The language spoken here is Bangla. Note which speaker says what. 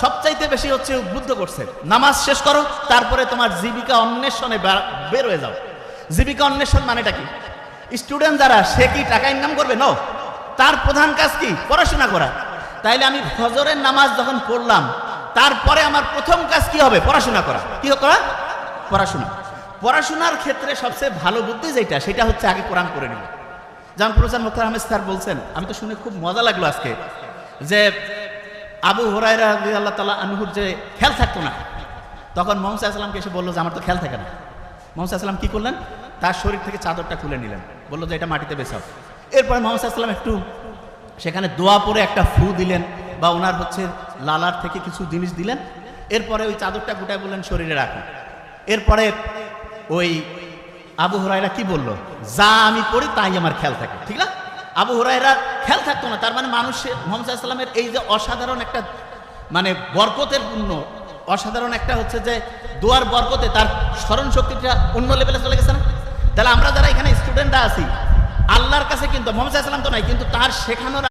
Speaker 1: সবচাইতে বেশি হচ্ছে উদ্বুদ্ধ করছে, নামাজ শেষ করো, তারপরে তোমার জীবিকা অন্বেষণে বের হয়ে যাও। জীবিকা অন্বেষণ মানেটা কি? স্টুডেন্ট যারা, সে কি টাকা ইনকাম করবে? নো, তার প্রধান কাজ কি? পড়াশোনা করা। তাইলে আমি ফজরের নামাজ যখন পড়লাম, তারপরে আমার প্রথম কাজ কি হবে? পড়াশোনা করা। কি করা? পড়াশোনা। পড়াশোনার ক্ষেত্রে সবচেয়ে ভালো বুদ্ধি যেটা, সেটা হচ্ছে আগে কোরআন করে নিব। যেমন প্রফেসর মুখতার আহমেদ স্যার বলছেন, আমি তো শুনে খুব মজা লাগলো আজকে, যে আবু হুরায়রা রাদিয়াল্লাহু তাআলা আনহুর যে খেয়াল থাকতো না, তখন মুহাম্মদ সাল্লাল্লাহু আলাইহি ওয়াসাল্লামকে এসে বললো যে আমার তো খেয়াল থাকে না। মুহাম্মদ সাল্লাল্লাহু আলাইহি ওয়াসাল্লাম কি করলেন? তার শরীর থেকে চাদরটা খুলে নিলেন, বললো যে এটা মাটিতে বেছাও। এরপরে মুহাম্মদ সাল্লাল্লাহু আলাইহি ওয়াসাল্লাম একটু সেখানে দোয়া পরে একটা ফু দিলেন, বা ওনার হচ্ছে লালার থেকে কিছু জিনিস দিলেন। এরপরে ওই চাদরটা গোটায় বললেন শরীরে রাখুন। এরপরে ওই আবু হুরায়রা কি বলল? যা আমি পড়ি তাই আমার খেয়াল থাকে। ঠিক না? আবু হুরায়রা খেয়াল থাকতো না, তার মানে মানুষের মুহাম্মদ সাল্লাল্লাহু আলাইহি ওয়াসাল্লামের এই যে অসাধারণ একটা মানে বরকতের পূর্ণ অসাধারণ একটা হচ্ছে যে দোয়ার বরকতে তার স্মরণ শক্তিটা অন্য লেভেলে চলে গেছে না? তাহলে আমরা যারা এখানে স্টুডেন্টরা আছি, আল্লাহর কাছে কিন্তু মুহাম্মদ সাল্লাল্লাহু আলাইহি ওয়াসাল্লাম তো নাই, কিন্তু তার শেখানোর